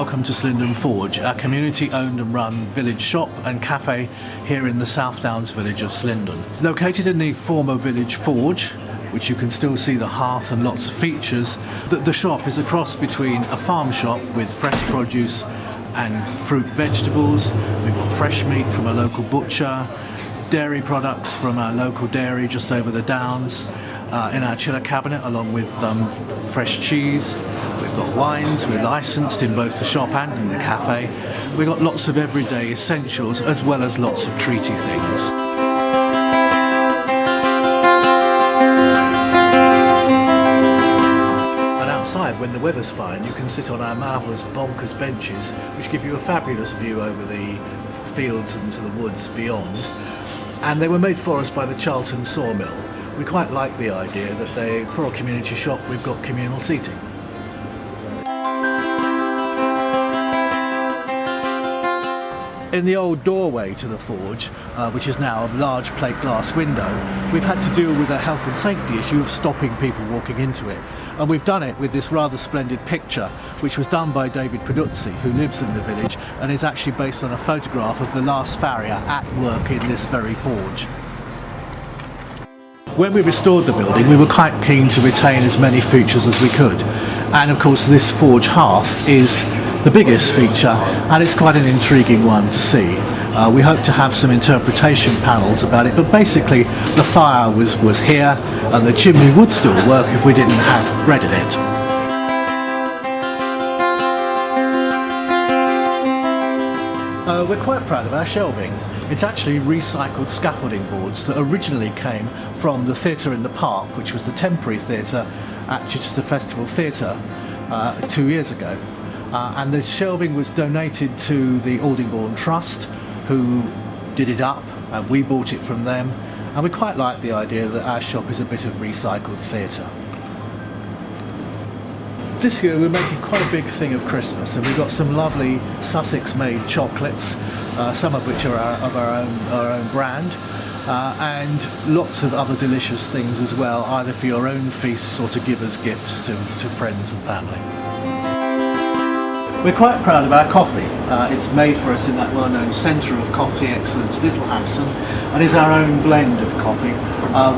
welcome to Slindon Forge, our community-owned and run village shop and cafe here in the South Downs village of Slindon. Located in the former village forge, which you can still see the hearth and lots of features, the shop is a cross between a farm shop with fresh produce and fruit vegetables. We've got fresh meat from a local butcher, dairy products from our local dairy just over the downs, in our chiller cabinet, along with fresh cheese. We've got wines, we're licensed in both the shop and in the cafe. We've got lots of everyday essentials as well as lots of treaty things. And outside, when the weather's fine, you can sit on our marvellous bonkers benches, which give you a fabulous view over the fields and to the woods beyond. And they were made for us by the Charlton Sawmill. We quite like the idea that for a community shop, we've got communal seating. In the old doorway to the forge, which is now a large plate glass window, we've had to deal with a health and safety issue of stopping people walking into it. And we've done it with this rather splendid picture, which was done by David Peduzzi, who lives in the village and is actually based on a photograph of the last farrier at work in this very forge. When we restored the building, we were quite keen to retain as many features as we could. And of course, this forge hearth is the biggest feature, and it's quite an intriguing one to see. We hope to have some interpretation panels about it, but basically the fire was here, and the chimney would still work if we didn't have bread in it. We're quite proud of our shelving. It's actually recycled scaffolding boards that originally came from the theatre in the park, which was the temporary theatre at Chichester Festival Theatre 2 years ago. And the shelving was donated to the Aldingbourne Trust, who did it up, and we bought it from them. And we quite like the idea that our shop is a bit of recycled theatre. This year we're making quite a big thing of Christmas, and we've got some lovely Sussex-made chocolates, some of which are of our own brand, and lots of other delicious things as well, either for your own feasts or to give as gifts to friends and family. We're quite proud of our coffee. It's made for us in that well-known centre of coffee excellence, Littlehampton, and is our own blend of coffee,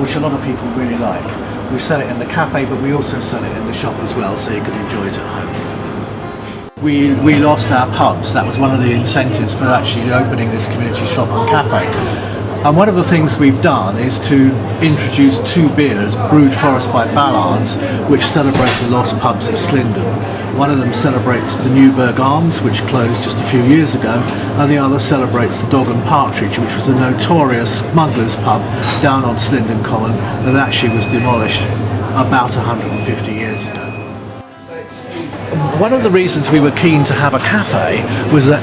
which a lot of people really like. We sell it in the cafe, but we also sell it in the shop as well, so you can enjoy it at home. We lost our pubs. That was one of the incentives for actually opening this community shop and cafe. And one of the things we've done is to introduce 2 beers brewed for us by Ballards, which celebrate the lost pubs of Slindon. One of them celebrates the Newburgh Arms, which closed just a few years ago, and the other celebrates the Dog and Partridge, which was a notorious smugglers' pub down on Slindon Common that actually was demolished about 150 years ago. One of the reasons we were keen to have a cafe was that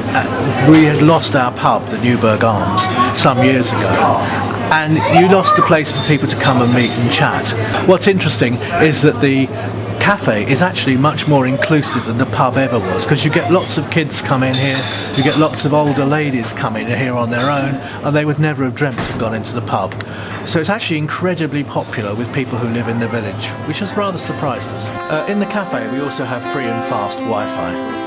we had lost our pub, the Newburgh Arms, some years ago, and you lost a place for people to come and meet and chat. What's interesting is that the cafe is actually much more inclusive than the pub ever was, because you get lots of kids come in here, you get lots of older ladies come in here on their own, and they would never have dreamt of gone into the pub. So it's actually incredibly popular with people who live in the village, which has rather surprised us. In the cafe we also have free and fast Wi-Fi.